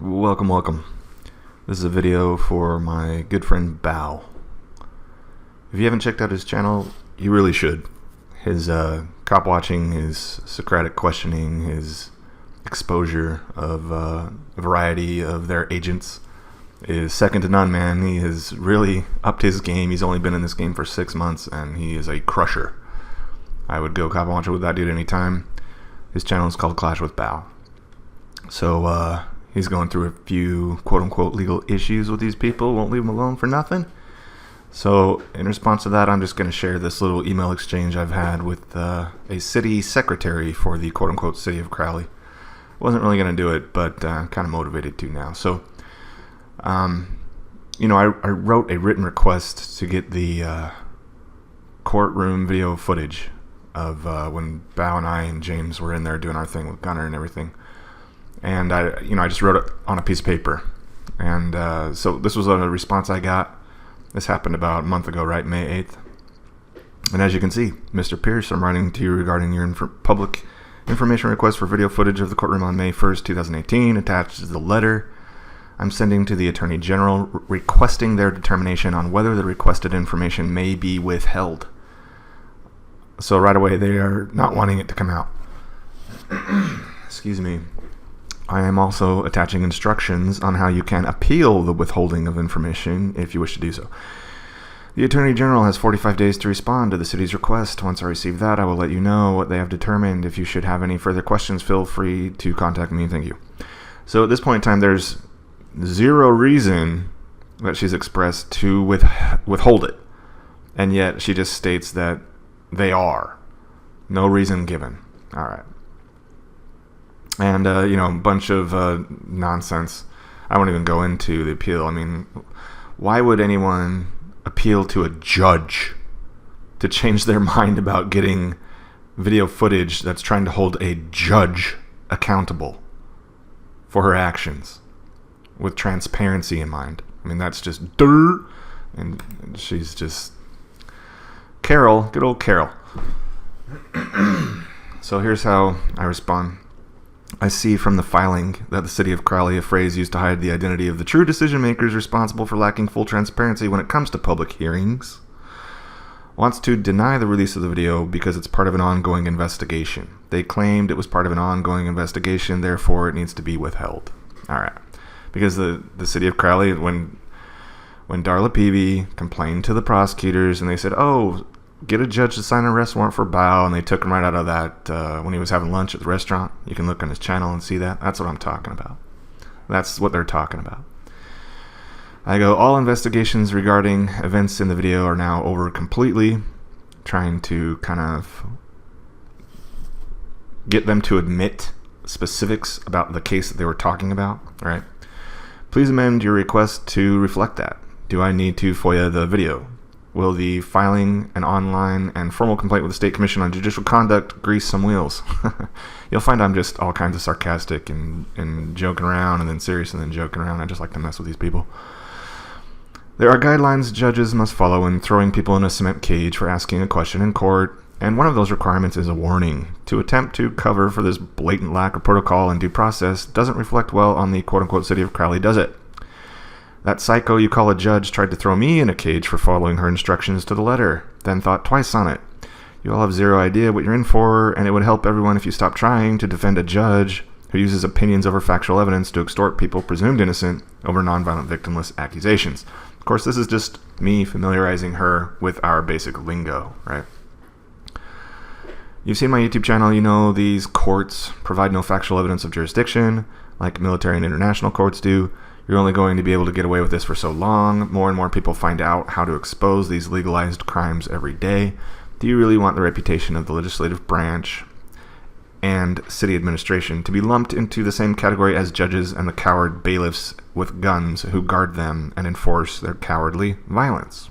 Welcome. This is a video for my good friend Bao. If you haven't checked out his channel, you really should. His cop watching, his Socratic questioning, his exposure of a variety of their agents is second to none, man. He has really upped his game. He's only been in this game for 6 months, and he is a crusher. I would go cop watch with that dude anytime. His channel is called Clash with Bao. So, he's going through a few quote-unquote legal issues with these people. Won't leave him alone for nothing. So, in response to that, I'm just going to share this little email exchange I've had with a city secretary for the quote-unquote city of Crowley. Wasn't really going to do it, but kind of motivated to now. So, I wrote a written request to get the courtroom video footage of when Bao and I and James were in there doing our thing with Gunner and everything. And I just wrote it on a piece of paper. And so this was a response I got. This happened about a month ago, right? May 8th. And as you can see, Mr. Pierce, I'm writing to you regarding your public information request for video footage of the courtroom on May 1st, 2018. Attached is the letter I'm sending to the Attorney General requesting their determination on whether the requested information may be withheld. So right away, they are not wanting it to come out. Excuse me. I am also attaching instructions on how you can appeal the withholding of information if you wish to do so. The Attorney General has 45 days to respond to the city's request. Once I receive that, I will let you know what they have determined. If you should have any further questions, feel free to contact me. Thank you. So at this point in time, there's zero reason that she's expressed to withhold it. And yet she just states that they are. No reason given. All right. And, a bunch of nonsense. I won't even go into the appeal. I mean, why would anyone appeal to a judge to change their mind about getting video footage that's trying to hold a judge accountable for her actions with transparency in mind? I mean, that's just dirt. And she's just... Carol, good old Carol. So here's how I respond. I see from the filing that the city of Crowley, a phrase used to hide the identity of the true decision makers responsible for lacking full transparency when it comes to public hearings, wants to deny the release of the video because it's part of an ongoing investigation. They claimed it was part of an ongoing investigation, therefore it needs to be withheld. All right. Because the city of Crowley, when Darla Peavy complained to the prosecutors and they said, get a judge to sign an arrest warrant for Bao, and they took him right out of that when he was having lunch at the restaurant. You can look on his channel and see that. That's what I'm talking about. That's what they're talking about. I go, all investigations regarding events in the video are now over completely, trying to kind of get them to admit specifics about the case that they were talking about. All right. Please amend your request to reflect that. Do I need to FOIA the video? Will the filing an online and formal complaint with the State Commission on Judicial Conduct grease some wheels? You'll find I'm just all kinds of sarcastic and joking around and then serious and then joking around. I just like to mess with these people. There are guidelines judges must follow in throwing people in a cement cage for asking a question in court, and one of those requirements is a warning. To attempt to cover for this blatant lack of protocol and due process doesn't reflect well on the quote-unquote city of Crowley, does it? That psycho you call a judge tried to throw me in a cage for following her instructions to the letter, then thought twice on it. You all have zero idea what you're in for, and it would help everyone if you stopped trying to defend a judge who uses opinions over factual evidence to extort people presumed innocent over nonviolent victimless accusations. Of course, this is just me familiarizing her with our basic lingo, right? You've seen my YouTube channel. You know these courts provide no factual evidence of jurisdiction like military and international courts do. You're only going to be able to get away with this for so long. More and more people find out how to expose these legalized crimes every day. Do you really want the reputation of the legislative branch and city administration to be lumped into the same category as judges and the coward bailiffs with guns who guard them and enforce their cowardly violence?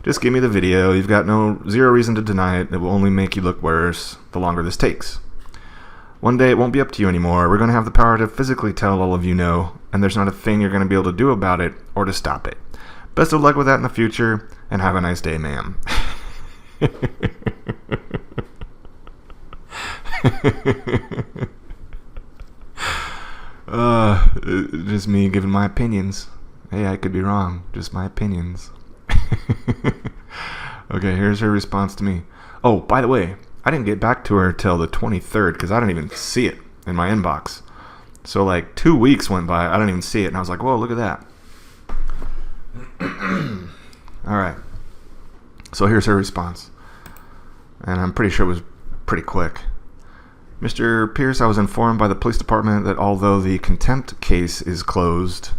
Just give me the video. You've got zero reason to deny it. It will only make you look worse the longer this takes. One day it won't be up to you anymore. We're going to have the power to physically tell all of you no, and there's not a thing you're going to be able to do about it or to stop it. Best of luck with that in the future, and have a nice day, ma'am. Just me giving my opinions. Hey, I could be wrong. Just my opinions. Okay, here's her response to me. Oh, by the way, I didn't get back to her till the 23rd because I didn't even see it in my inbox. So like 2 weeks went by, I didn't even see it, and I was like, whoa, look at that. All right. So here's her response. And I'm pretty sure it was pretty quick. Mr. Pierce, I was informed by the police department that although the contempt case is closed,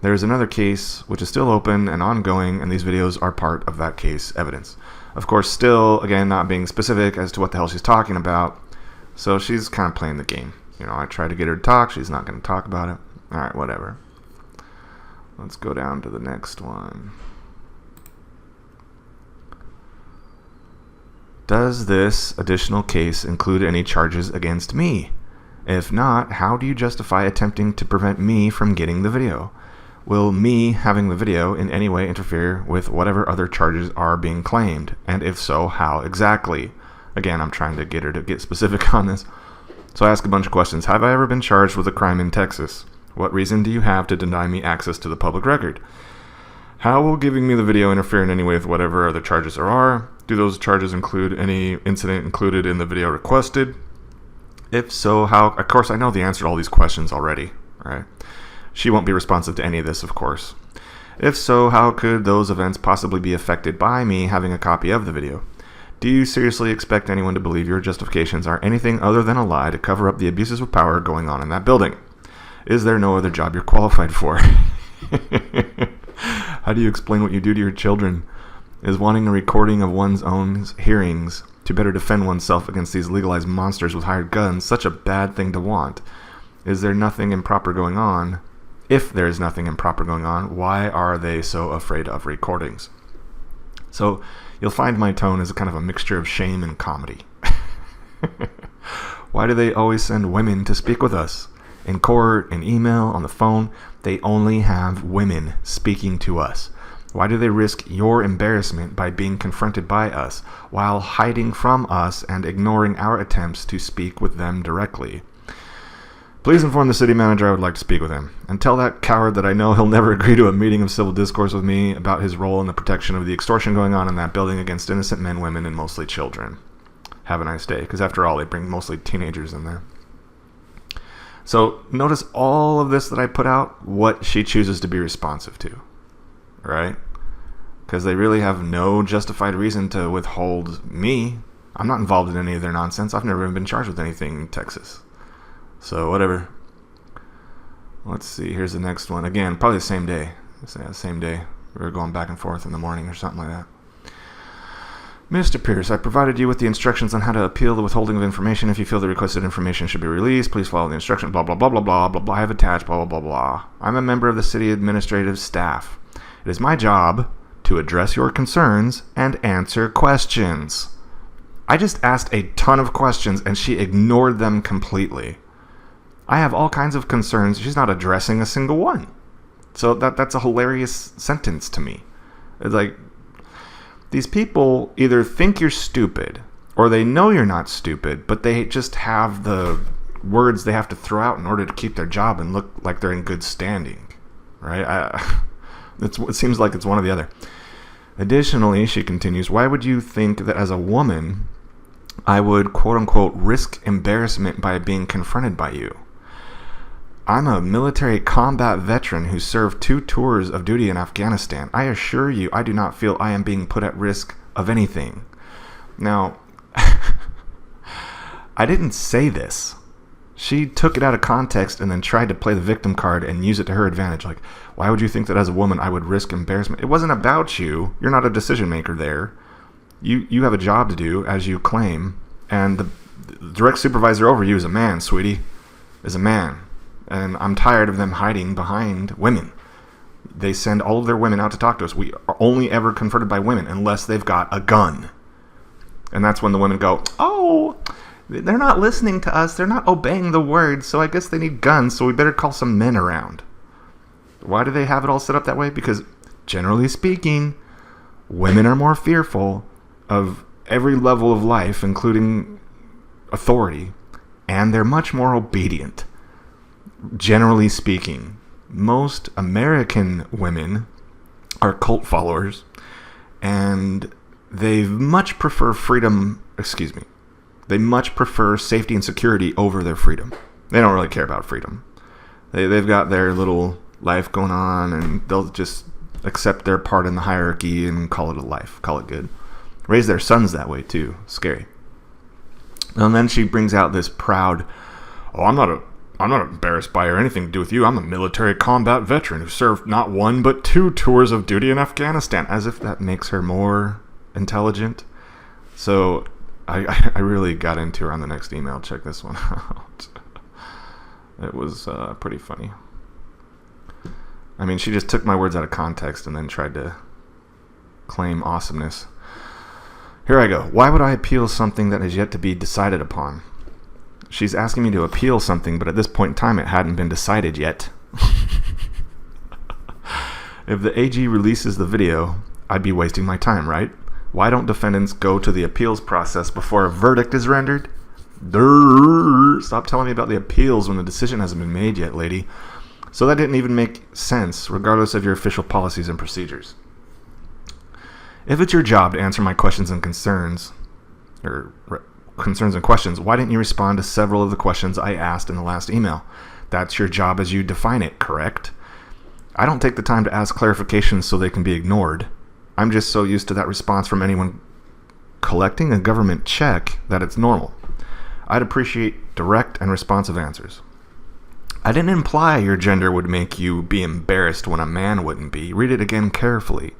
there is another case which is still open and ongoing, and these videos are part of that case evidence. Of course, still, again, not being specific as to what the hell she's talking about. So she's kind of playing the game. You know, I tried to get her to talk. She's not going to talk about it. All right, whatever. Let's go down to the next one. Does this additional case include any charges against me? If not, how do you justify attempting to prevent me from getting the video? Will me having the video in any way interfere with whatever other charges are being claimed? And if so, how exactly? Again, I'm trying to get her to get specific on this. So I ask a bunch of questions. Have I ever been charged with a crime in Texas? What reason do you have to deny me access to the public record? How will giving me the video interfere in any way with whatever other charges there are? Do those charges include any incident included in the video requested? If so, how? Of course, I know the answer to all these questions already, right? She won't be responsive to any of this, of course. If so, how could those events possibly be affected by me having a copy of the video? Do you seriously expect anyone to believe your justifications are anything other than a lie to cover up the abuses of power going on in that building? Is there no other job you're qualified for? How do you explain what you do to your children? Is wanting a recording of one's own hearings to better defend oneself against these legalized monsters with hired guns such a bad thing to want? Is there nothing improper going on? If there is nothing improper going on, why are they so afraid of recordings? So you'll find my tone is a kind of a mixture of shame and comedy. Why do they always send women to speak with us? In court, in email, on the phone, they only have women speaking to us. Why do they risk your embarrassment by being confronted by us while hiding from us and ignoring our attempts to speak with them directly? Please inform the city manager I would like to speak with him. And tell that coward that I know he'll never agree to a meeting of civil discourse with me about his role in the protection of the extortion going on in that building against innocent men, women, and mostly children. Have a nice day. Because after all, they bring mostly teenagers in there. So notice all of this that I put out, what she chooses to be responsive to. Right? Because they really have no justified reason to withhold me. I'm not involved in any of their nonsense. I've never even been charged with anything in Texas. So whatever. Let's see. Here's the next one. Again, probably the same day. Same day. We were going back and forth in the morning or something like that. Mr. Pierce, I provided you with the instructions on how to appeal the withholding of information. If you feel the requested information should be released, please follow the instructions. Blah, blah, blah, blah, blah, blah, blah. I have attached, blah, blah, blah, blah. I'm a member of the city administrative staff. It is my job to address your concerns and answer questions. I just asked a ton of questions and she ignored them completely. I have all kinds of concerns. She's not addressing a single one. So that's a hilarious sentence to me. It's like, these people either think you're stupid or they know you're not stupid, but they just have the words they have to throw out in order to keep their job and look like they're in good standing. Right? It seems like it's one or the other. Additionally, she continues, why would you think that as a woman, I would, quote-unquote, risk embarrassment by being confronted by you? I'm a military combat veteran who served 2 tours of duty in Afghanistan. I assure you, I do not feel I am being put at risk of anything. Now, I didn't say this. She took it out of context and then tried to play the victim card and use it to her advantage. Like, why would you think that as a woman I would risk embarrassment? It wasn't about you. You're not a decision maker there. You have a job to do, as you claim, and the direct supervisor over you is a man, sweetie. Is a man. And I'm tired of them hiding behind women. They send all of their women out to talk to us. We are only ever confronted by women unless they've got a gun. And that's when the women go, oh, they're not listening to us. They're not obeying the words, so I guess they need guns, so we better call some men around. Why do they have it all set up that way? Because, generally speaking, women are more fearful of every level of life, including authority, and they're much more obedient. generally speaking, most American women are cult followers, and they much prefer they much prefer safety and security over their freedom. They don't really care about freedom. They've got their little life going on, and they'll just accept their part in the hierarchy and call it a life, call it good. Raise their sons that way too. Scary. And then she brings out this proud, I'm not embarrassed by or anything to do with you. I'm a military combat veteran who served not 1 but 2 tours of duty in Afghanistan, as if that makes her more intelligent. So I really got into her on the next email. Check this one out. It was pretty funny. I mean, she just took my words out of context and then tried to claim awesomeness. Here I go. Why would I appeal something that has yet to be decided upon? She's asking me to appeal something, but at this point in time, it hadn't been decided yet. If the AG releases the video, I'd be wasting my time, right? Why don't defendants go to the appeals process before a verdict is rendered? Stop telling me about the appeals when the decision hasn't been made yet, lady. So that didn't even make sense, regardless of your official policies and procedures. If it's your job to answer my questions and concerns, and questions, why didn't you respond to several of the questions I asked in the last email? That's your job as you define it, correct? I don't take the time to ask clarifications so they can be ignored. I'm just so used to that response from anyone collecting a government check that it's normal. I'd appreciate direct and responsive answers. I didn't imply your gender would make you be embarrassed when a man wouldn't be. Read it again carefully.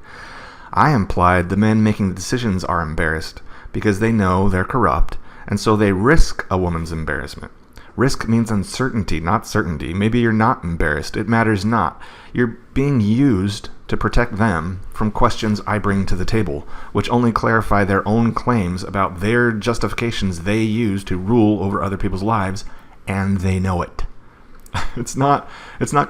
I implied the men making the decisions are embarrassed because they know they're corrupt, and so they risk a woman's embarrassment. Risk means uncertainty, not certainty. Maybe you're not embarrassed. It matters not. You're being used to protect them from questions I bring to the table, which only clarify their own claims about their justifications they use to rule over other people's lives, and they know it. It's not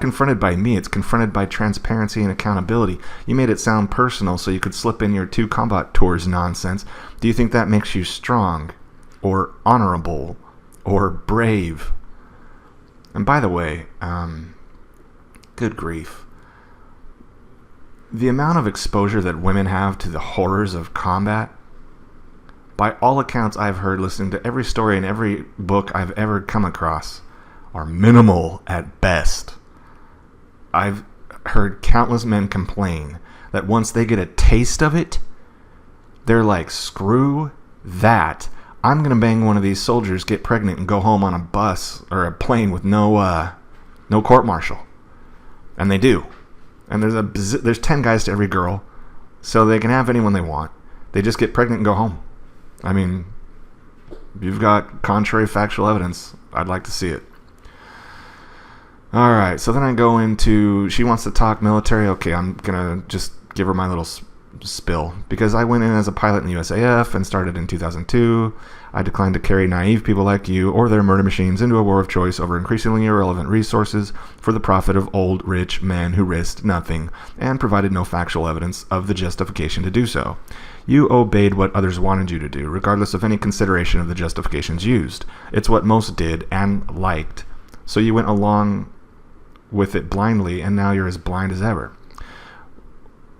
confronted by me. It's confronted by transparency and accountability. You made it sound personal so you could slip in your 2 combat tours nonsense. Do you think that makes you strong or honorable or brave? And by the way, good grief. The amount of exposure that women have to the horrors of combat, by all accounts I've heard listening to every story and every book I've ever come across, are minimal at best. I've heard countless men complain that once they get a taste of it, they're like, screw that. I'm going to bang one of these soldiers, get pregnant, and go home on a bus or a plane with no court-martial. And they do. And there's 10 guys to every girl, so they can have anyone they want. They just get pregnant and go home. I mean, you've got contrary factual evidence. I'd like to see it. All right, so then I go into, she wants to talk military. Okay, I'm going to just give her my little spill. Because I went in as a pilot in the USAF and started in 2002. I declined to carry naive people like you or their murder machines into a war of choice over increasingly irrelevant resources for the profit of old, rich men who risked nothing and provided no factual evidence of the justification to do so. You obeyed what others wanted you to do, regardless of any consideration of the justifications used. It's what most did and liked. So you went along with it blindly, and now you're as blind as ever.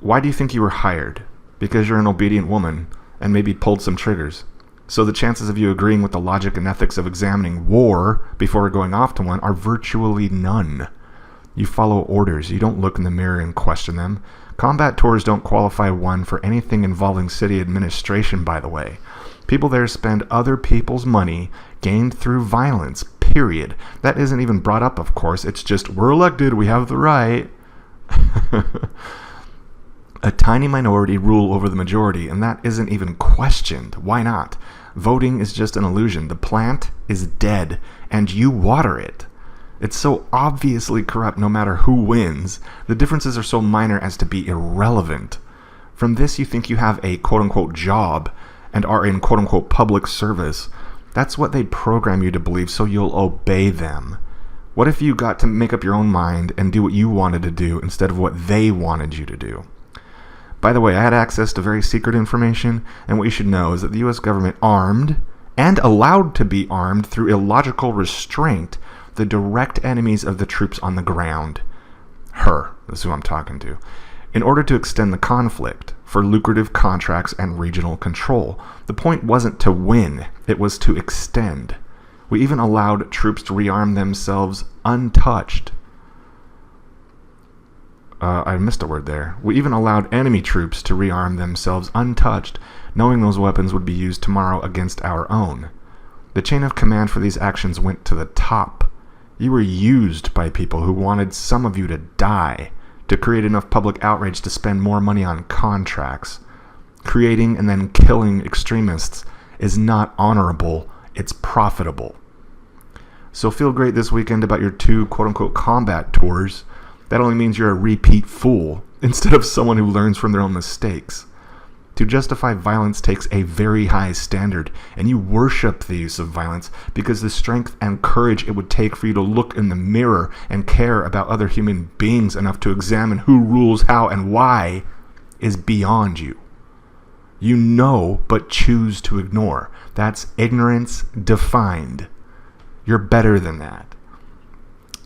Why do you think you were hired? Because you're an obedient woman and maybe pulled some triggers. So the chances of you agreeing with the logic and ethics of examining war before going off to one are virtually none. You follow orders. You don't look in the mirror and question them. Combat tours don't qualify one for anything involving city administration, by the way. People there spend other people's money gained through violence, period. That isn't even brought up, of course. It's just, we're elected, we have the right. A tiny minority rule over the majority, and that isn't even questioned. Why not? Voting is just an illusion. The plant is dead, and you water it. It's so obviously corrupt no matter who wins. The differences are so minor as to be irrelevant. From this, you think you have a quote-unquote job and are in quote-unquote public service. That's what they'd program you to believe, so you'll obey them. What if you got to make up your own mind and do what you wanted to do instead of what they wanted you to do? By the way, I had access to very secret information, and what you should know is that the U.S. government armed and allowed to be armed through illogical restraint the direct enemies of the troops on the ground. Her, this is who I'm talking to. In order to extend the conflict for lucrative contracts and regional control. The point wasn't to win, it was to extend. We even allowed troops to rearm themselves untouched. I missed a word there. We even allowed enemy troops to rearm themselves untouched, knowing those weapons would be used tomorrow against our own. The chain of command for these actions went to the top. You were used by people who wanted some of you to die, to create enough public outrage to spend more money on contracts. Creating and then killing extremists is not honorable, it's profitable. So feel great this weekend about your 2 quote-unquote combat tours. That only means you're a repeat fool, instead of someone who learns from their own mistakes. To justify violence takes a very high standard, and you worship the use of violence because the strength and courage it would take for you to look in the mirror and care about other human beings enough to examine who rules how and why is beyond you. You know, but choose to ignore. That's ignorance defined. You're better than that.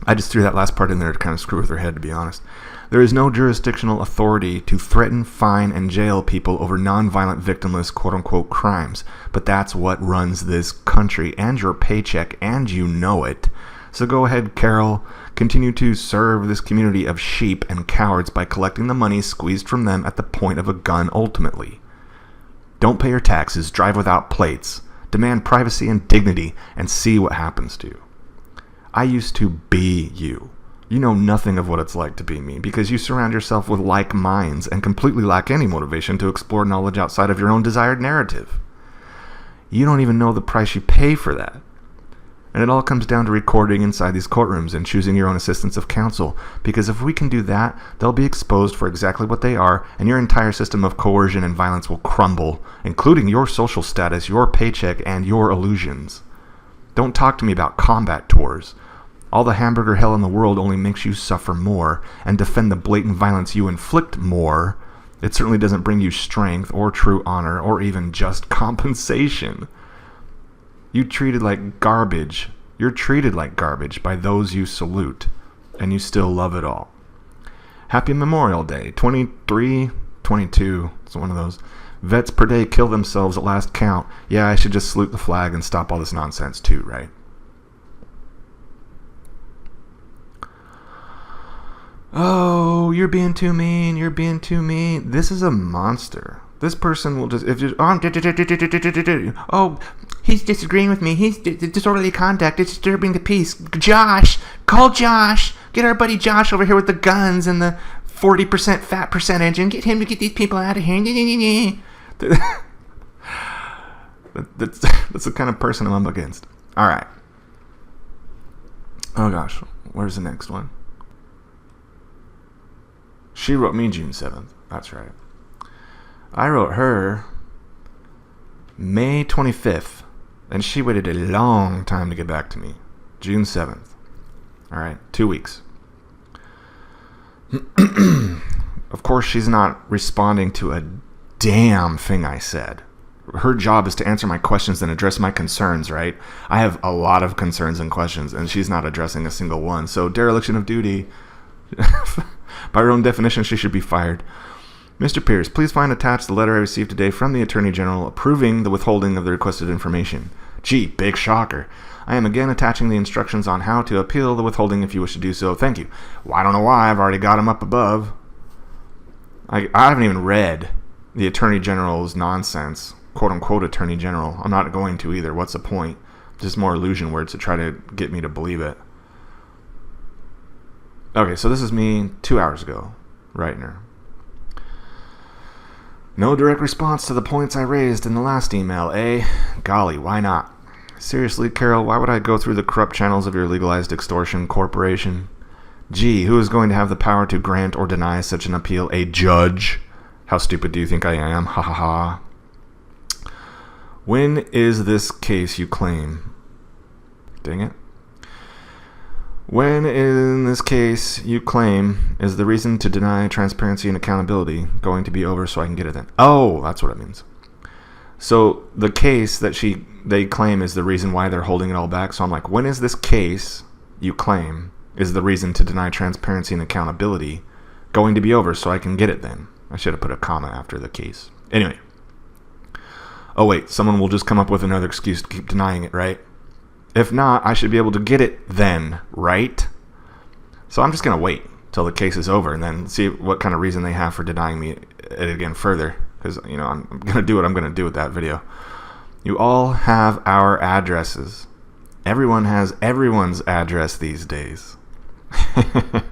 I just threw that last part in there to kind of screw with her head, to be honest. There is no jurisdictional authority to threaten, fine, and jail people over non-violent, victimless, quote-unquote crimes. But that's what runs this country and your paycheck, and you know it. So go ahead, Carol. Continue to serve this community of sheep and cowards by collecting the money squeezed from them at the point of a gun ultimately. Don't pay your taxes, drive without plates, demand privacy and dignity, and see what happens to you. I used to be you. You know nothing of what it's like to be me because you surround yourself with like minds and completely lack any motivation to explore knowledge outside of your own desired narrative. You don't even know the price you pay for that. And it all comes down to recording inside these courtrooms and choosing your own assistants of counsel, because if we can do that, they'll be exposed for exactly what they are, and your entire system of coercion and violence will crumble, including your social status, your paycheck, and your illusions. Don't talk to me about combat tours. All the hamburger hell in the world only makes you suffer more and defend the blatant violence you inflict more. It certainly doesn't bring you strength or true honor or even just compensation. You're treated like garbage by those you salute, and you still love it all. Happy Memorial Day. 23, 22, it's one of those. Vets per day kill themselves at last count. Yeah, I should just salute the flag and stop all this nonsense too, right? Oh, you're being too mean. This is a monster. This person will just, he's disagreeing with me. He's disorderly conduct. It's disturbing the peace. Josh, call Josh. Get our buddy Josh over here with the guns and the 40% fat percentage and get him to get these people out of here. That's the kind of person I'm up against. All right. Oh gosh, where's the next one? She wrote me June 7th. That's right. I wrote her May 25th, and she waited a long time to get back to me. June 7th. All right, 2 weeks. Of course, she's not responding to a damn thing I said. Her job is to answer my questions and address my concerns, right? I have a lot of concerns and questions, and she's not addressing a single one. So, dereliction of duty. By her own definition, she should be fired. Mr. Pierce, please find attached the letter I received today from the Attorney General approving the withholding of the requested information. Gee, big shocker. I am again attaching the instructions on how to appeal the withholding if you wish to do so. Thank you. Well, I don't know why. I've already got them up above. I haven't even read the Attorney General's nonsense. Quote-unquote Attorney General. I'm not going to either. What's the point? Just more illusion words to try to get me to believe it. Okay, so this is me 2 hours ago, writing her. No direct response to the points I raised in the last email, eh? Golly, why not? Seriously, Carol, why would I go through the corrupt channels of your legalized extortion corporation? Gee, who is going to have the power to grant or deny such an appeal? A judge? How stupid do you think I am? Ha ha ha. When is this case you claim? Dang it. When in this case you claim is the reason to deny transparency and accountability going to be over so I can get it then? Oh, that's what it means. So the case that they claim is the reason why they're holding it all back. So I'm like, when is this case you claim is the reason to deny transparency and accountability going to be over so I can get it then? I should have put a comma after the case. Anyway. Oh wait, someone will just come up with another excuse to keep denying it, right? If not, I should be able to get it then, right? So I'm just going to wait till the case is over and then see what kind of reason they have for denying me it again further. Because, I'm going to do what I'm going to do with that video. You all have our addresses. Everyone has everyone's address these days. I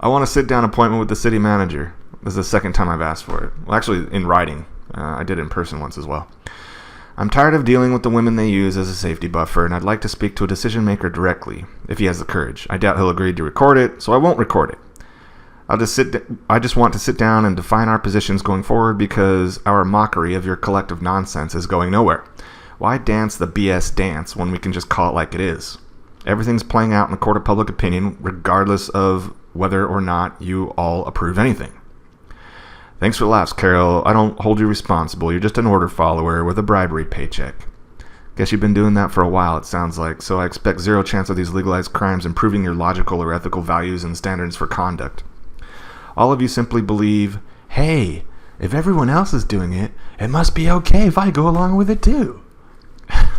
want a sit-down appointment with the city manager. This is the second time I've asked for it. Well, actually, in writing. I did it in person once as well. I'm tired of dealing with the women they use as a safety buffer, and I'd like to speak to a decision maker directly, if he has the courage. I doubt he'll agree to record it, so I won't record it. I just want to sit down and define our positions going forward because our mockery of your collective nonsense is going nowhere. Why dance the BS dance when we can just call it like it is? Everything's playing out in the court of public opinion, regardless of whether or not you all approve anything. Thanks for the laughs, Carol. I don't hold you responsible. You're just an order follower with a bribery paycheck. Guess you've been doing that for a while, it sounds like, so I expect zero chance of these legalized crimes improving your logical or ethical values and standards for conduct. All of you simply believe, hey, if everyone else is doing it, it must be okay if I go along with it too.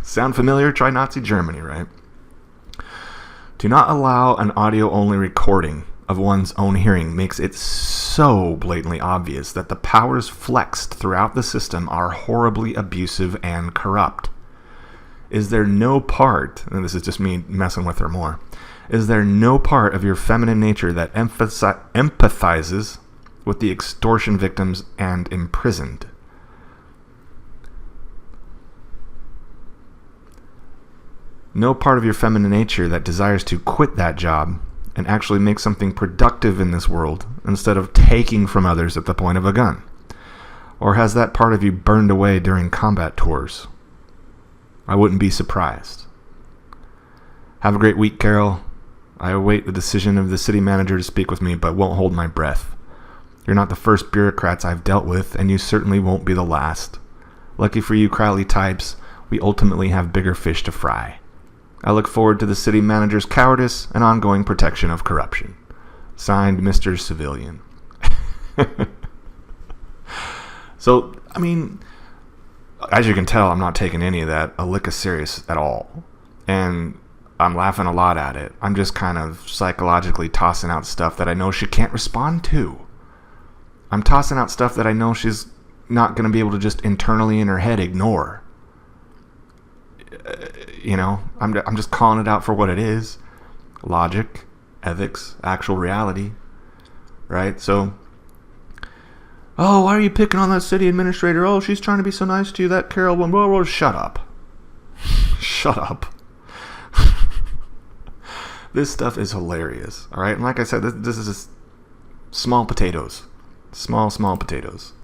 Sound familiar? Try Nazi Germany, right? Do not allow an audio-only recording of one's own hearing makes it so blatantly obvious that the powers flexed throughout the system are horribly abusive and corrupt. Is there no part, and this is just me messing with her more, is there no part of your feminine nature that empathizes with the extortion victims and imprisoned? No part of your feminine nature that desires to quit that job and actually make something productive in this world instead of taking from others at the point of a gun? Or has that part of you burned away during combat tours? I wouldn't be surprised. Have a great week, Carol. I await the decision of the city manager to speak with me, but won't hold my breath. You're not the first bureaucrats I've dealt with, and you certainly won't be the last. Lucky for you, Crowley types, we ultimately have bigger fish to fry. I look forward to the city manager's cowardice and ongoing protection of corruption. Signed, Mr. Civilian. So, as you can tell, I'm not taking any of that a lick of serious at all. And I'm laughing a lot at it. I'm just kind of psychologically tossing out stuff that I know she can't respond to. I'm tossing out stuff that I know she's not going to be able to just internally in her head ignore. I'm just calling it out for what it is. Logic, ethics, actual reality. Right? So, oh, why are you picking on that city administrator? Oh, she's trying to be so nice to you, that Carol. Well, shut up. Shut up. This stuff is hilarious. All right? And like I said, this is just small potatoes. Small potatoes.